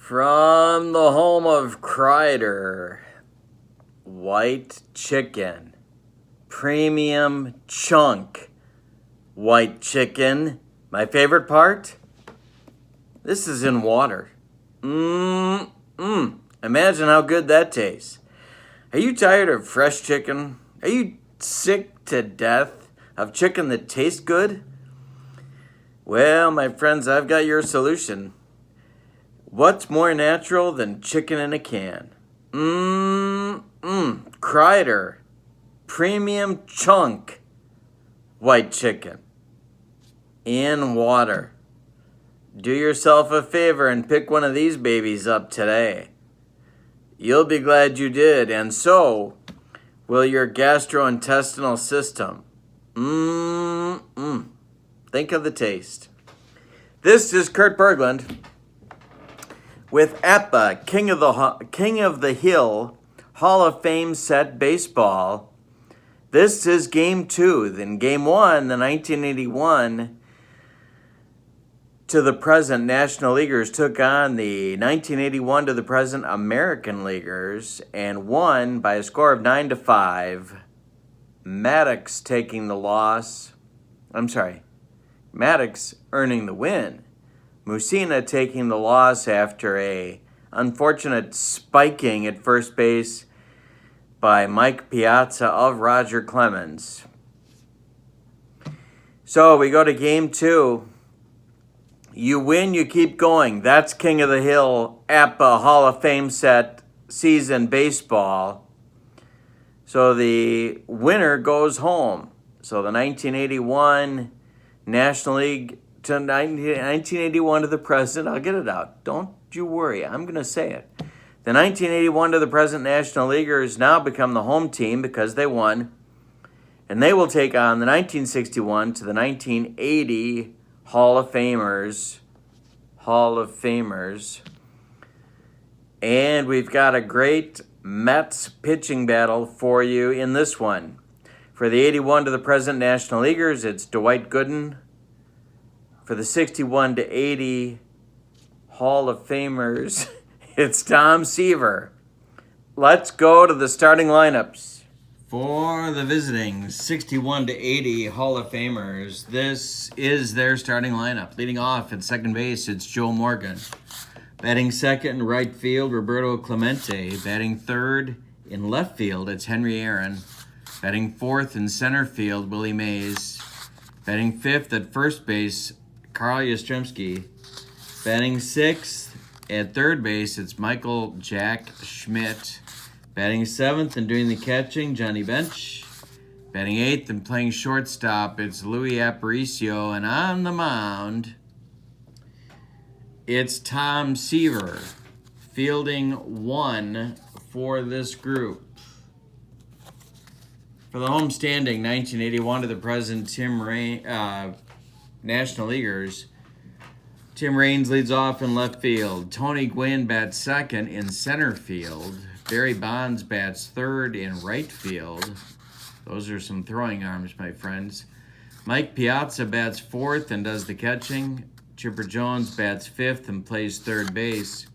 From the home of Kreider, white chicken, premium chunk white chicken. My favorite part? This is in water. Imagine how good that tastes. Are you tired of fresh chicken? Are you sick to death of chicken that tastes good? Well, my friends, I've got your solution. What's more natural than chicken in a can? Kreider, premium chunk white chicken in water. Do yourself a favor and pick one of these babies up today. You'll be glad you did, and so will your gastrointestinal system. Think of the taste. This is Kurt Berglund with APBA, King of the Hill, Hall of Fame set baseball. This is Game 2. In Game 1, the 1981 to the present National Leaguers took on the 1981 to the present American Leaguers and won by a score of 9-5. Maddox taking the loss. Maddox earning the win. Mussina taking the loss after a unfortunate spiking at first base by Mike Piazza of Roger Clemens. So we go to Game 2. You win, you keep going. That's King of the Hill, APBA Hall of Fame set season baseball. So the winner goes home. So the 1981 National League to 1981 to the present, I'll get it out. Don't you worry, I'm going to say it. The 1981 to the present National Leaguers now become the home team because they won. And they will take on the 1961 to the 1980 Hall of Famers. And we've got a great Mets pitching battle for you in this one. For the 81 to the present National Leaguers, it's Dwight Gooden. For the 61 to 80 Hall of Famers, it's Tom Seaver. Let's go to the starting lineups. For the visiting 61 to 80 Hall of Famers, this is their starting lineup. Leading off at second base, it's Joe Morgan. Batting second in right field, Roberto Clemente. Batting third in left field, it's Henry Aaron. Batting fourth in center field, Willie Mays. Batting fifth at first base, Carl Yastrzemski. Batting sixth at third base, it's Michael Jack Schmidt. Batting seventh and doing the catching, Johnny Bench. Batting eighth and playing shortstop, it's Louis Aparicio. And on the mound, it's Tom Seaver, fielding one for this group. For the home standing, 1981 to the present National Leaguers, Tim Raines leads off in left field. Tony Gwynn bats second in center field. Barry Bonds bats third in right field. Those are some throwing arms, my friends. Mike Piazza bats fourth and does the catching. Chipper Jones bats fifth and plays third base.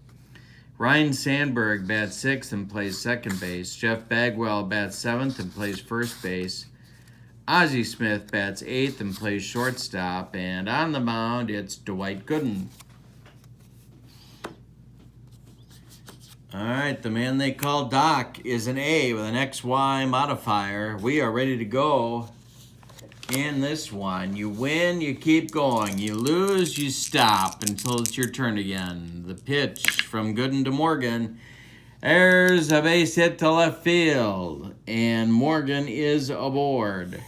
Ryan Sandberg bats sixth and plays second base. Jeff Bagwell bats seventh and plays first base. Ozzie Smith bats eighth and plays shortstop. And on the mound, it's Dwight Gooden. All right, the man they call Doc is an A with an XY modifier. We are ready to go in this one. You win, you keep going. You lose, you stop until it's your turn again. The pitch from Gooden to Morgan. There's a base hit to left field, and Morgan is aboard.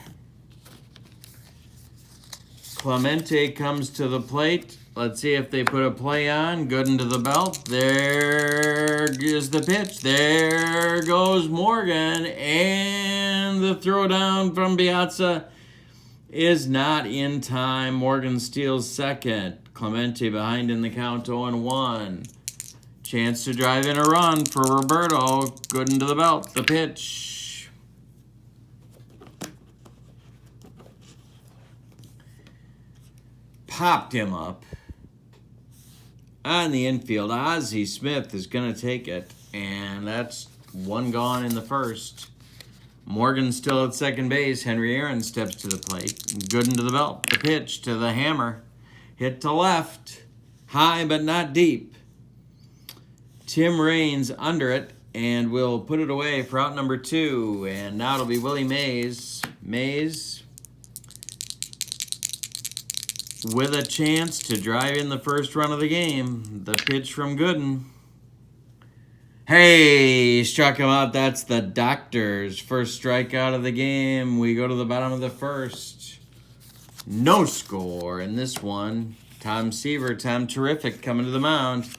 Clemente comes to the plate. Let's see if they put a play on. Gooden to the belt. There is the pitch. There goes Morgan. And the throw down from Piazza is not in time. Morgan steals second. Clemente behind in the count 0-1. Chance to drive in a run for Roberto. Gooden to the belt. The pitch. Popped him up. On the infield, Ozzie Smith is going to take it, and that's one gone in the first. Morgan still at second base. Henry Aaron steps to the plate. Gooden to the belt. The pitch to the hammer. Hit to left. High but not deep. Tim Raines under it, and we'll put it away for out number 2. And now it'll be Willie Mays. Mays with a chance to drive in the first run of the game. The pitch from Gooden. Hey, struck him out. That's the Doctors. First strikeout of the game. We go to the bottom of the first. No score in this one. Tom Seaver, Tom Terrific coming to the mound.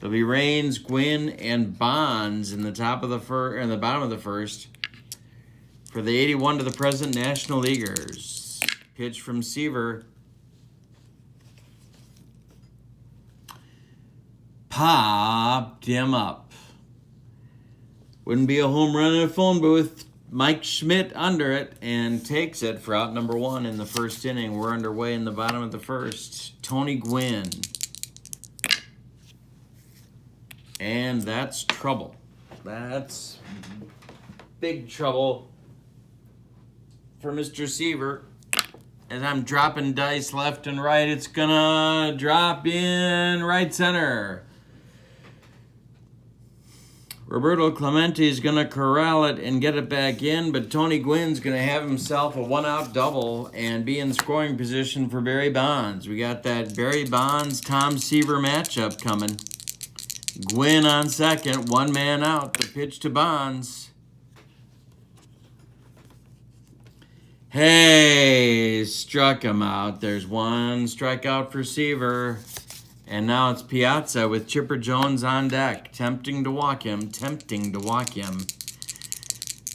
There'll be Raines, Gwynn, and Bonds in the top of the in the bottom of the first for the 81 to the present National Leaguers. Pitch from Seaver. Popped him up. Wouldn't be a home run in a phone booth. Mike Schmidt under it and takes it for out number 1 in the first inning. We're underway in the bottom of the first. Tony Gwynn. And that's trouble. That's big trouble for Mr. Seaver. As I'm dropping dice left and right, it's gonna drop in right center. Roberto Clemente is going to corral it and get it back in, but Tony Gwynn's going to have himself a one-out double and be in scoring position for Barry Bonds. We got that Barry Bonds-Tom Seaver matchup coming. Gwynn on second, one man out. The pitch to Bonds. Hey, struck him out. There's one strikeout for Seaver. And now it's Piazza with Chipper Jones on deck. Tempting to walk him.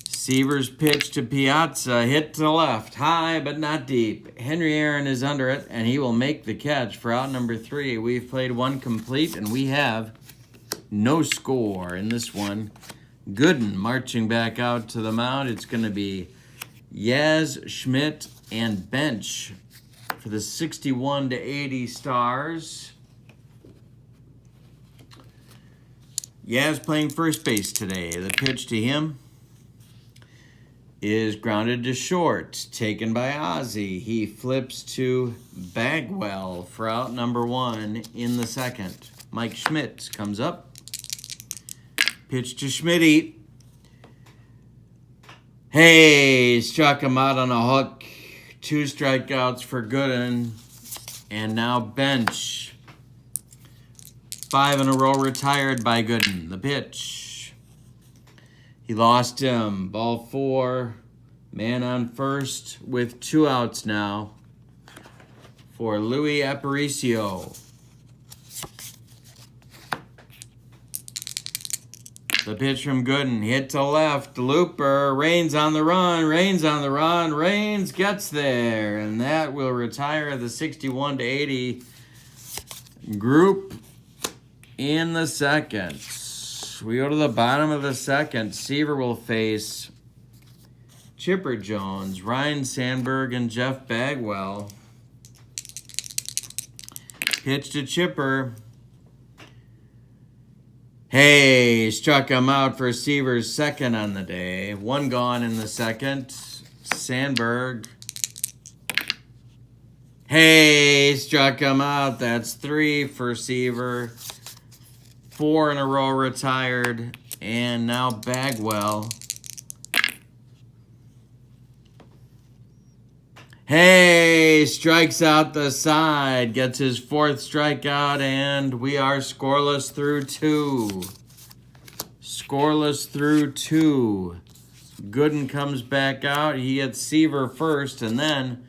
Seaver's pitch to Piazza. Hit to the left. High but not deep. Henry Aaron is under it, and he will make the catch for out number 3. We've played one complete, and we have no score in this one. Gooden marching back out to the mound. It's going to be Yaz, Schmidt, and Bench for the 61 to 80 Stars. Yaz playing first base today. The pitch to him is grounded to short, taken by Ozzie. He flips to Bagwell for out number 1 in the second. Mike Schmidt comes up. Pitch to Schmitty. Hey, struck him out on a hook. 2 strikeouts for Gooden. And now Bench. 5 in a row retired by Gooden. The pitch. He lost him. Ball 4. Man on first with 2 outs now for Louis Aparicio. The pitch from Gooden. Hit to left. Looper. Raines on the run. Raines gets there. And that will retire the 61 to 80 group. In the second, we go to the bottom of the second. Seaver will face Chipper Jones, Ryan Sandberg, and Jeff Bagwell. Pitch to Chipper. Hey, struck him out for Seaver's second on the day. 1 gone in the second. Sandberg. Hey, struck him out. That's 3 for Seaver. 4 in a row retired, and now Bagwell. Hey, strikes out the side, gets his 4th strikeout, and we are scoreless through 2. Gooden comes back out. He gets Seaver first, and then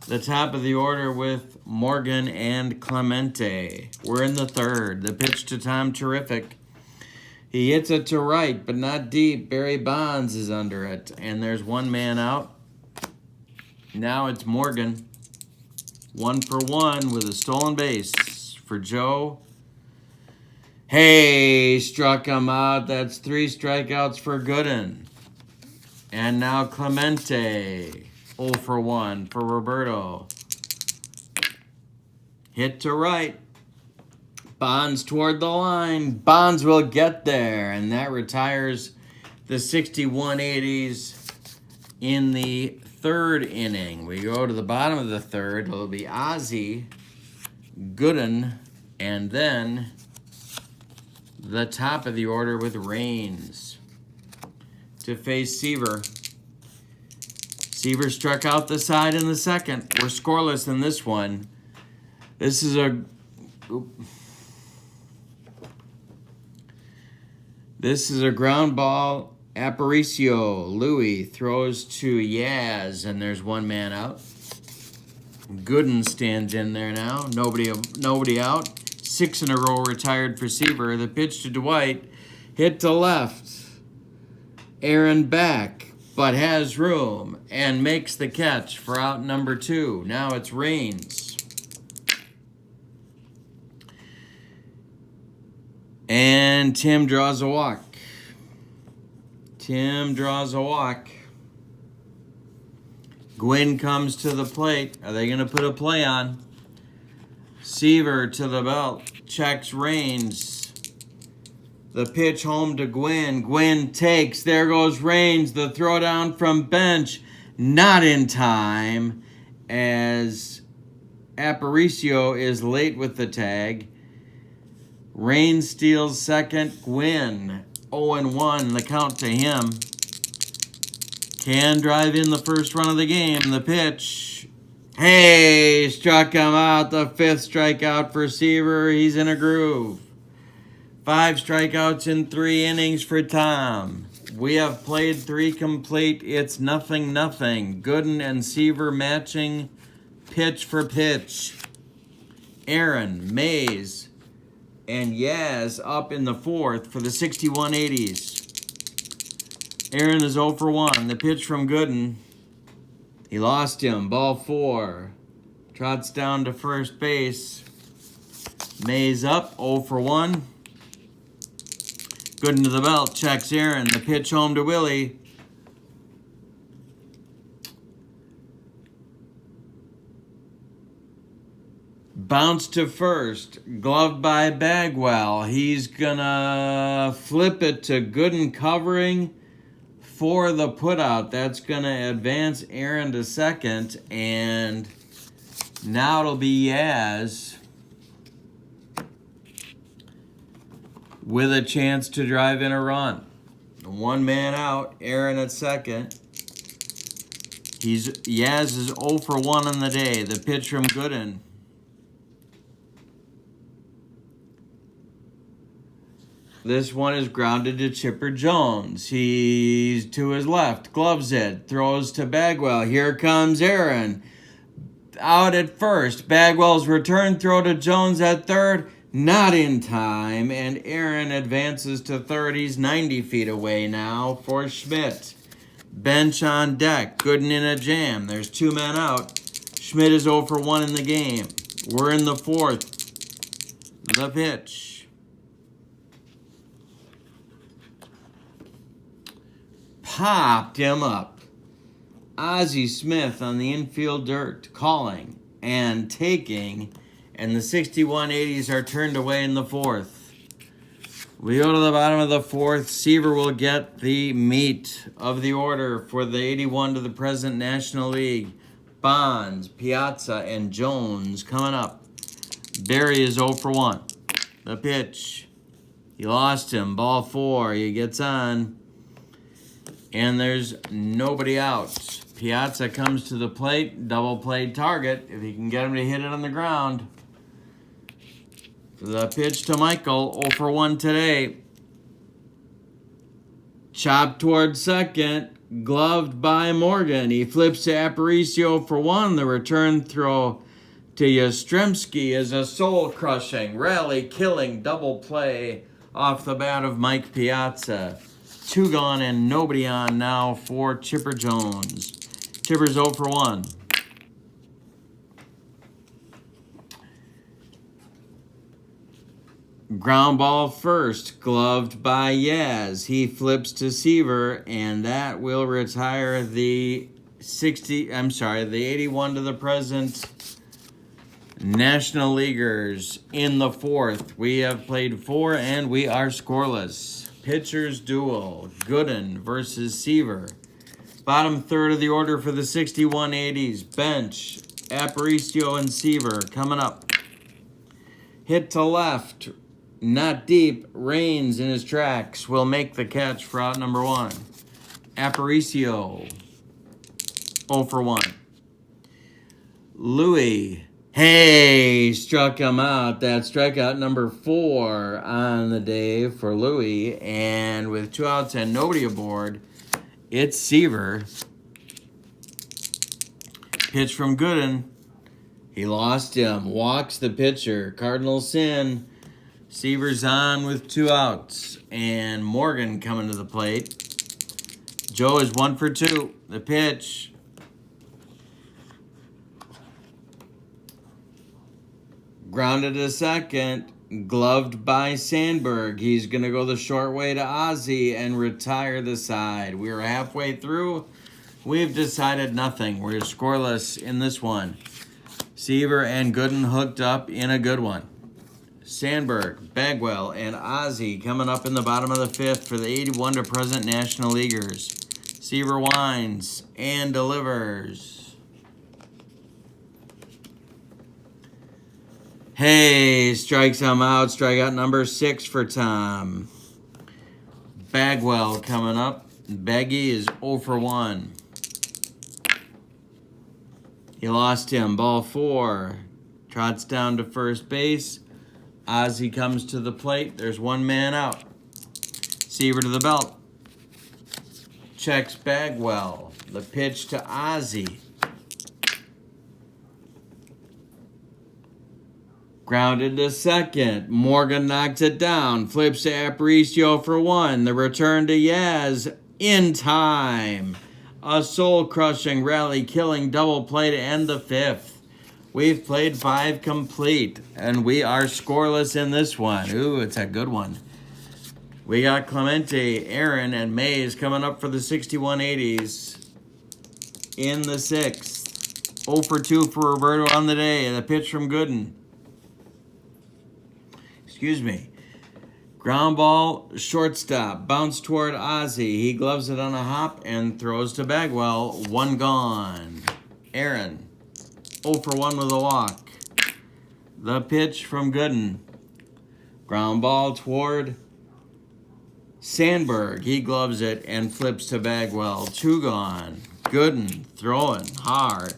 the top of the order with Morgan and Clemente. We're in the third. The pitch to Tom Terrific. He hits it to right, but not deep. Barry Bonds is under it. And there's one man out. Now it's Morgan. 1 for 1 with a stolen base for Joe. Hey, struck him out. That's 3 strikeouts for Gooden. And now Clemente. 0 for 1 for Roberto. Hit to right. Bonds toward the line. Bonds will get there, and that retires the 6180s in the third inning. We go to the bottom of the third. It'll be Ozzie, Gooden, and then the top of the order with Rains to face Seaver. Seaver struck out the side in the second. We're scoreless in this one. This is a ground ball. Aparicio. Louis throws to Yaz, and there's one man out. Gooden stands in there now. Nobody out. 6 in a row retired for Seaver. The pitch to Dwight. Hit to left. Aaron back, but has room and makes the catch for out number 2. Now it's Rains. And Tim draws a walk. Gwynn comes to the plate. Are they going to put a play on? Seaver to the belt. Checks Rains. The pitch home to Gwynn. Gwynn takes. There goes Rains. The throw down from bench. Not in time, as Aparicio is late with the tag. Rains steals second. Gwynn 0-1. The count to him. Can drive in the first run of the game. The pitch. Hey, struck him out. The 5th strikeout for Seaver. He's in a groove. 5 strikeouts in 3 innings for Tom. We have played 3 complete. It's 0-0. Gooden and Seaver matching pitch for pitch. Aaron, Mays, and Yaz up in the 4th for the 6180s. Aaron is 0-1. The pitch from Gooden. He lost him. Ball 4. Trots down to first base. Mays up, 0-1. Gooden to the belt. Checks Aaron. The pitch home to Willie. Bounce to first. Gloved by Bagwell. He's gonna flip it to Gooden covering for the putout. That's gonna advance Aaron to second, and now it'll be Yaz with a chance to drive in a run. 1 man out. Aaron at second. Yaz is 0-1 on the day. The pitch from Gooden. This one is grounded to Chipper Jones. He's to his left, gloves it, throws to Bagwell. Here comes Aaron. Out at first. Bagwell's return throw to Jones at third. Not in time, and Aaron advances to third. He's 90 feet away now for Schmidt. Bench on deck. Gooden in a jam. There's 2 men out. Schmidt is 0-1 in the game. We're in the 4th. The pitch. Popped him up. Ozzie Smith on the infield dirt, calling and taking, and the 6180s are turned away in the 4th. We go to the bottom of the 4th. Seaver will get the meat of the order for the 81 to the present National League. Bonds, Piazza, and Jones coming up. Barry is 0-1. The pitch. He lost him. Ball 4. He gets on. And there's nobody out. Piazza comes to the plate. Double play target. If he can get him to hit it on the ground. The pitch to Michael. 0-1 today. Chopped towards second. Gloved by Morgan. He flips to Aparicio for 1. The return throw to Yastrzemski is a soul-crushing, rally-killing double play off the bat of Mike Piazza. 2 gone and nobody on now for Chipper Jones. Chipper's 0-1. Ground ball first, gloved by Yaz. He flips to Seaver, and that will retire the 81 to the present National Leaguers in the fourth. We have played 4 and we are scoreless. Pitchers duel, Gooden versus Seaver. Bottom third of the order for the 6180s. Bench, Aparicio and Seaver coming up. Hit to left, not deep. Rains in his tracks will make the catch for out number 1. Aparicio, 0 for 1. Louis, hey, struck him out. That's strikeout number 4 on the day for Louis. And with 2 outs and nobody aboard, it's Seaver. Pitch from Gooden. He lost him. Walks the pitcher. Cardinals sin. Seaver's on with 2 outs. And Morgan coming to the plate. Joe is 1 for 2. The pitch. Grounded to second. Gloved by Sandberg. He's going to go the short way to Ozzie and retire the side. We're halfway through. We've decided nothing. We're scoreless in this one. Seaver and Gooden hooked up in a good one. Sandberg, Bagwell, and Ozzie coming up in the bottom of the 5th for the 81 to present National Leaguers. Seaver winds and delivers. Hey, strikes him out. Strikeout number 6 for Tom. Bagwell coming up. Baggy is 0 for 1. He lost him. Ball 4. Trots down to first base. Ozzie comes to the plate. There's 1 man out. Seaver to the belt. Checks Bagwell. The pitch to Ozzie. Grounded to second. Morgan knocks it down. Flips to Aparicio for 1. The return to Yaz in time. A soul-crushing rally-killing double play to end the 5th. We've played 5 complete, and we are scoreless in this one. Ooh, it's a good one. We got Clemente, Aaron, and Mays coming up for the 6180s in the 6th. 0 for 2 for Roberto on the day. The pitch from Gooden. Excuse me. Ground ball, shortstop, bounce toward Ozzie. He gloves it on a hop and throws to Bagwell. 1 gone. Aaron, 0 for 1 with a walk. The pitch from Gooden. Ground ball toward Sandberg. He gloves it and flips to Bagwell. 2 gone. Gooden throwing hard.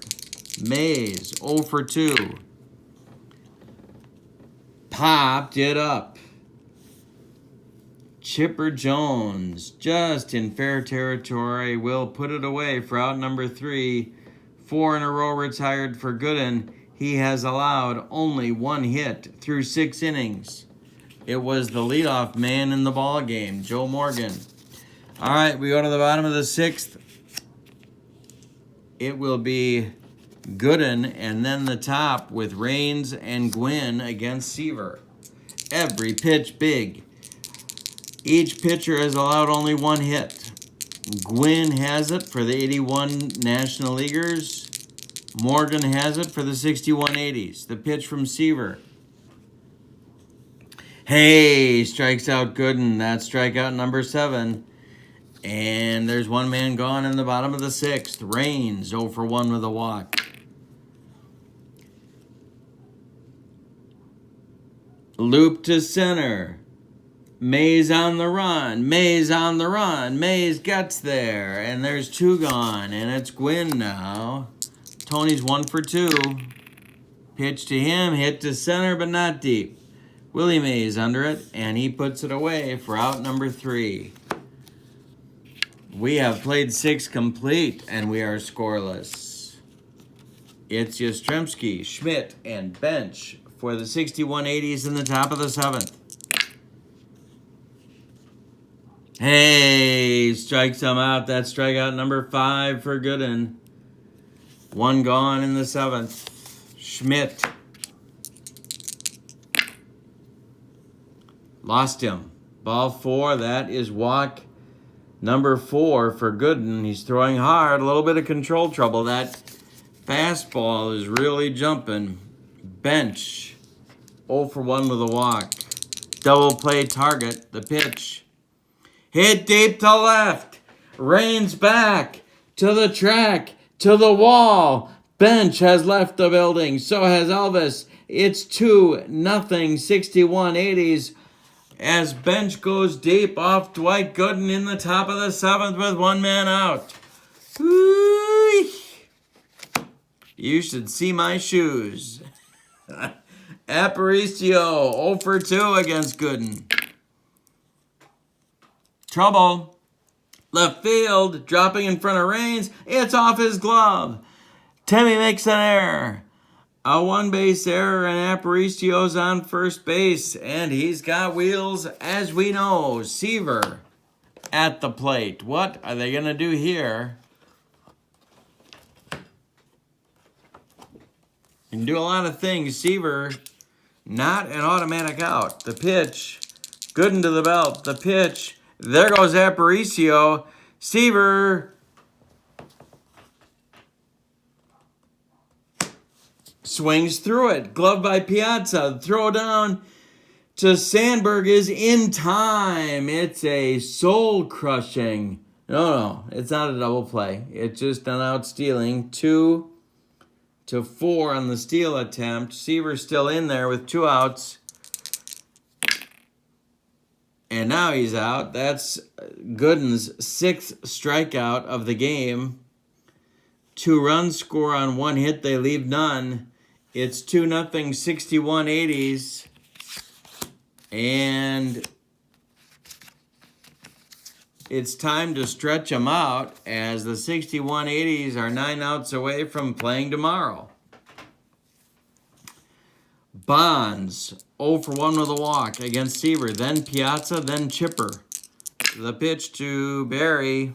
Mays, 0 for 2. Popped it up. Chipper Jones, just in fair territory, will put it away for out number 3. 4 in a row retired for Gooden. He has allowed only 1 hit through 6 innings. It was the leadoff man in the ball game, Joe Morgan. All right, we go to the bottom of the 6th. It will be Gooden and then the top with Rains and Gwynn against Seaver. Every pitch big. Each pitcher has allowed only 1 hit. Gwynn has it for the 81 National Leaguers. Morgan has it for the 6180s. The pitch from Seaver. Hey, strikes out Gooden. That's strikeout number 7. And there's 1 man gone in the bottom of the 6th. Rains, 0 for 1 with a walk. Loop to center. Mays on the run. Mays on the run. Mays gets there. And there's 2 gone. And it's Gwynn now. Tony's 1 for 2. Pitch to him. Hit to center, but not deep. Willie Mays under it. And he puts it away for out number 3. We have played 6 complete. And we are scoreless. It's Yastrzemski, Schmidt, and Bench for the 6180s in the top of the 7th. Hey, strikes him out. That's strikeout number 5 for Gooden. 1 gone in the 7th. Schmidt. Lost him. Ball 4. That is walk number 4 for Gooden. He's throwing hard. A little bit of control trouble. That fastball is really jumping. Bench, 0 for 1 with a walk. Double play target, the pitch. Hit deep to left. Reigns back to the track, to the wall. Bench has left the building. So has Elvis. It's 2-0, 61 80s. As Bench goes deep off Dwight Gooden in the top of the 7th with 1 man out. Whee! You should see my shoes. Aparicio, 0 for 2 against Gooden. Trouble. Left field, dropping in front of Reigns. It's off his glove. Timmy makes an error. A 1-base error, and Aparicio's on first base, and he's got wheels, as we know. Seaver at the plate. What are they going to do here? You can do a lot of things. Seaver, not an automatic out. The pitch, Gooden to the belt. The pitch, there goes Aparicio. Seaver swings through it. Glove by Piazza. Throw down to Sandberg is in time. It's a soul-crushing. No, it's not a double play. It's just an out stealing. 2 to 4 on the steal attempt. Seaver's still in there with 2 outs. And now he's out. That's Gooden's 6th strikeout of the game. 2 runs score on 1 hit. They leave none. It's 2-0, 61 80s. And it's time to stretch them out as the 61 80s are 9 outs away from playing tomorrow. Bonds, 0 for 1 with a walk against Seaver. Then Piazza, then Chipper. The pitch to Barry.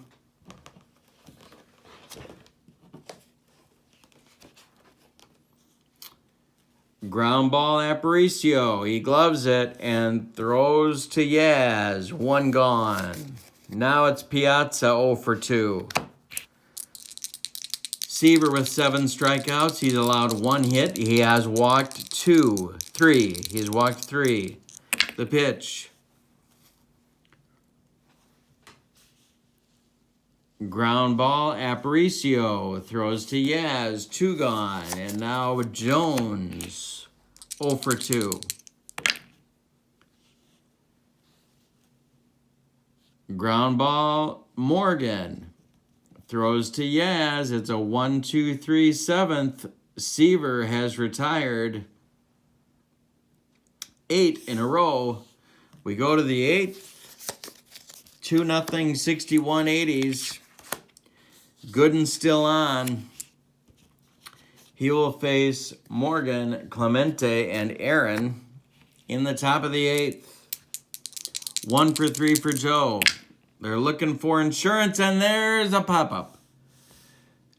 Ground ball, Aparicio. He gloves it and throws to Yaz. 1 gone. Now it's Piazza, 0 for 2. Seaver with 7 strikeouts. He's allowed 1 hit. He has walked 3. He's walked 3. The pitch. Ground ball, Aparicio throws to Yaz, 2 gone. And now Jones, 0 for 2. Ground ball, Morgan throws to Yaz. It's a 1-2-3 7th. Seaver has retired 8 in a row. We go to the 8th. 2-0, 61 80s. Gooden still on. He will face Morgan, Clemente, and Aaron in the top of the 8th. 1 for 3 for Joe. They're looking for insurance, and there's a pop-up.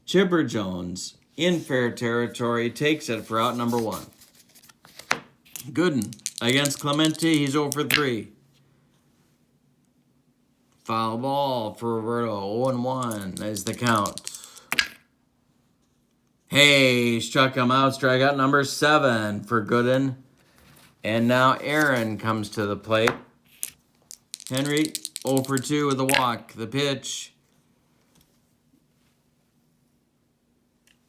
Chipper Jones, in fair territory, takes it for out number 1. Gooden against Clemente. He's 0 for 3. Foul ball for Roberto. 0-1 is the count. Hey, struck him out. Strikeout number 7 for Gooden. And now Aaron comes to the plate. Henry, 0 for 2 with a walk. The pitch.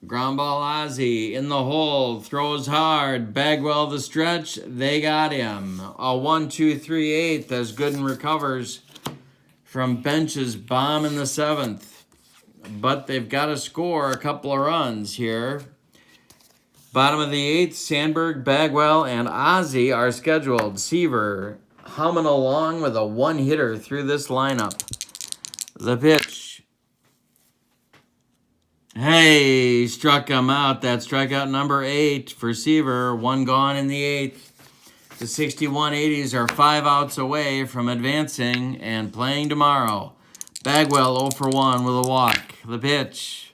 Ground ball, Ozzie in the hole. Throws hard. Bagwell the stretch. They got him. A 1-2-3 8th as Gooden recovers from Bench's bomb in the 7th. But they've got to score a couple of runs here. Bottom of the 8th, Sandberg, Bagwell, and Ozzie are scheduled. Seaver humming along with a 1-hitter through this lineup. The pitch. Hey, struck him out. That's strikeout number 8 for Seaver. 1 gone in the 8th. The 61 80s are 5 outs away from advancing and playing tomorrow. Bagwell 0 for 1 with a walk. The pitch.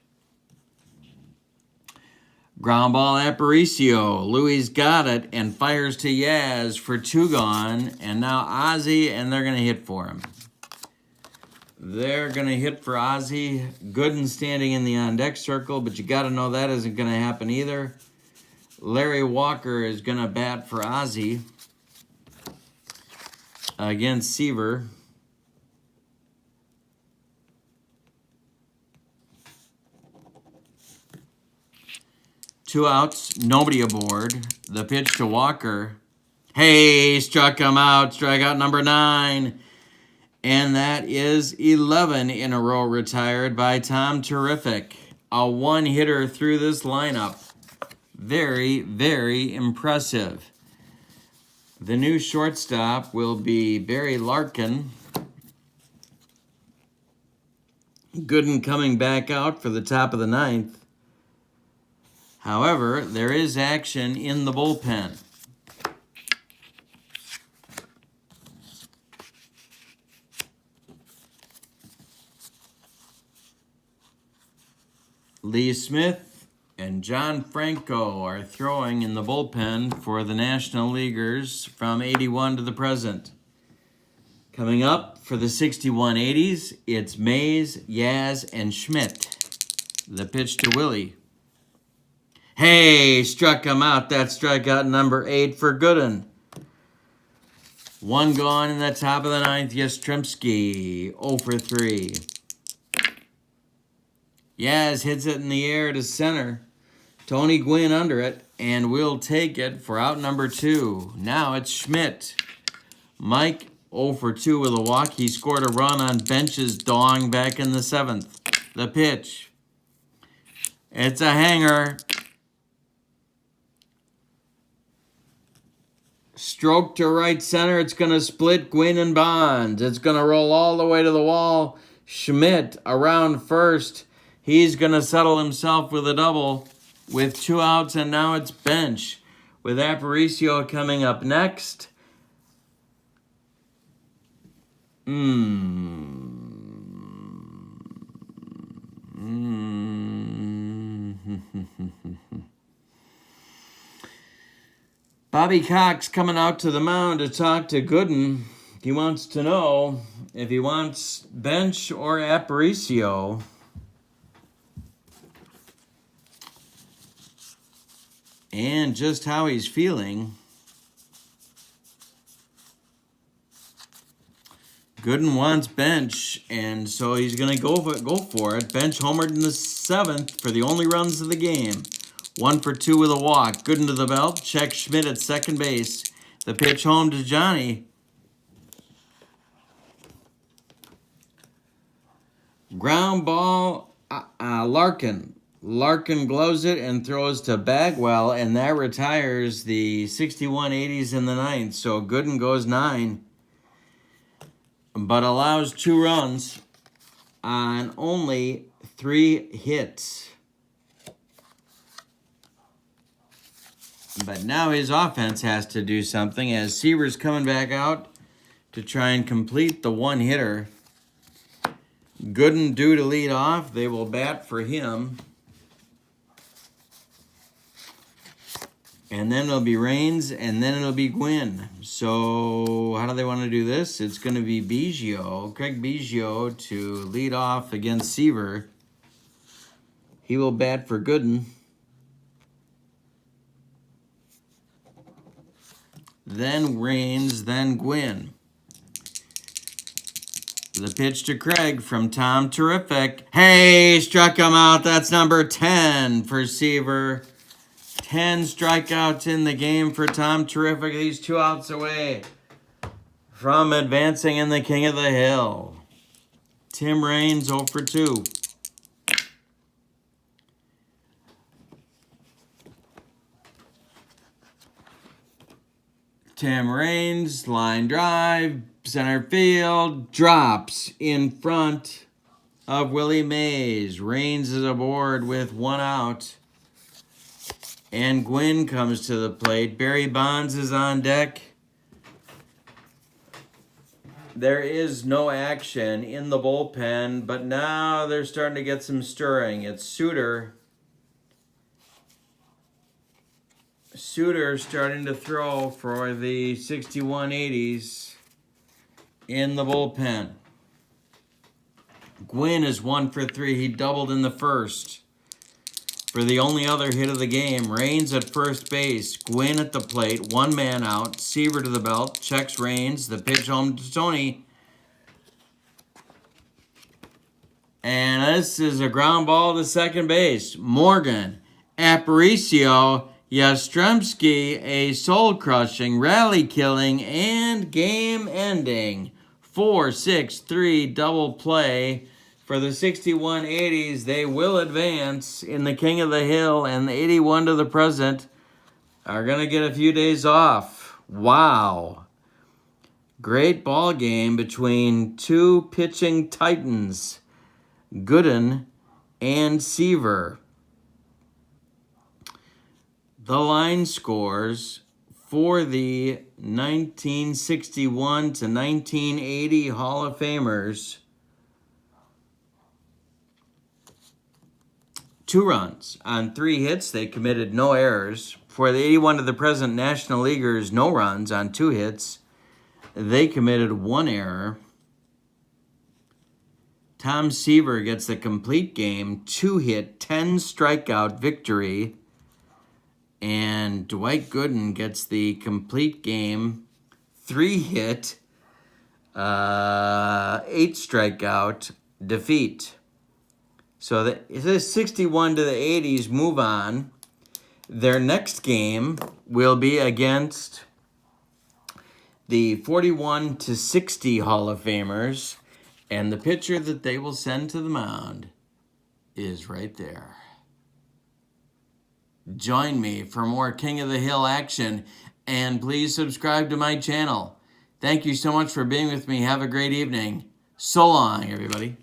Ground ball, Aparicio. Louis got it and fires to Yaz for 2 gone. And now Ozzie, and they're going to hit for him. They're going to hit for Ozzie. Gooden standing in the on-deck circle, but you got to know that isn't going to happen either. Larry Walker is going to bat for Ozzie against Seaver. Two outs, nobody aboard. The pitch to Walker. Hey, struck him out. Strikeout number 9. And that is 11 in a row retired by Tom Terrific. A one-hitter through this lineup. Very, very impressive. The new shortstop will be Barry Larkin. Gooden coming back out for the top of the 9th. However, there is action in the bullpen. Lee Smith and John Franco are throwing in the bullpen for the National Leaguers from 81 to the present. Coming up for the 61-80s, it's Mays, Yaz, and Schmidt. The pitch to Willie. Hey, struck him out. That's strikeout number 8 for Gooden. One gone in the top of the 9th. Yastrzemski, 0 for 3. Yaz hits it in the air to center. Tony Gwynn under it, and we'll take it for out number 2. Now it's Schmidt. Mike, 0 for 2 with a walk. He scored a run on Bench's dong back in the 7th. The pitch. It's a hanger. Stroke to right center. It's going to split Gwynn and Bonds. It's going to roll all the way to the wall. Schmidt around first. He's going to settle himself with a double with 2 outs, and now it's Bench with Aparicio coming up next. Bobby Cox coming out to the mound to talk to Gooden. He wants to know if he wants Bench or Aparicio. And just how he's feeling. Gooden wants Bench, and so he's going to go for it. Bench homered in the 7th for the only runs of the game. 1 for 2 with a walk. Gooden to the belt. Check Schmidt at second base. The pitch home to Johnny. Ground ball, Larkin. Larkin gloves it and throws to Bagwell, and that retires the 61-80s in the 9th. So Gooden goes 9, but allows 2 runs on only 3 hits. But now his offense has to do something as Seaver's coming back out to try and complete the one-hitter. Gooden due to lead off. They will bat for him. And then it'll be Raines, and then it'll be Gwynn. So how do they want to do this? It's going to be Craig Biggio, to lead off against Seaver. He will bat for Gooden. Then Raines, then Gwynn. The pitch to Craig from Tom Terrific. Hey, struck him out. That's number 10 for Seaver. 10 strikeouts in the game for Tom Terrific. He's 2 outs away from advancing in the King of the Hill. Tim Raines 0 for 2. Tim Raines, line drive, center field, drops in front of Willie Mays. Raines is aboard with 1 out. And Gwynn comes to the plate. Barry Bonds is on deck. There is no action in the bullpen, but now they're starting to get some stirring. It's Suter. Suter starting to throw for the 61-80s in the bullpen. Gwynn is 1 for 3. He doubled in the first. For the only other hit of the game, Raines at first base, Gwynn at the plate, one man out, Seaver to the belt, checks Raines, the pitch home to Tony. And this is a ground ball to second base. Morgan, Aparicio, Yastrzemski, a soul-crushing, rally-killing, and game-ending 4-6-3 double play. For the 61-80s, they will advance in the King of the Hill, and the 81 to the present are going to get a few days off. Wow. Great ball game between two pitching titans, Gooden and Seaver. The line scores for the 1961 to 1980 Hall of Famers: 2 runs on 3 hits. They committed no errors. For the 81 to the present National Leaguers, no runs on 2 hits. They committed 1 error. Tom Seaver gets the complete game, 2-hit, 10-strikeout victory. And Dwight Gooden gets the complete game, 3-hit, 8-strikeout defeat. So the 61 to the 80s move on. Their next game will be against the 41 to 60 Hall of Famers. And the pitcher that they will send to the mound is right there. Join me for more King of the Hill action, and please subscribe to my channel. Thank you so much for being with me. Have a great evening. So long, everybody.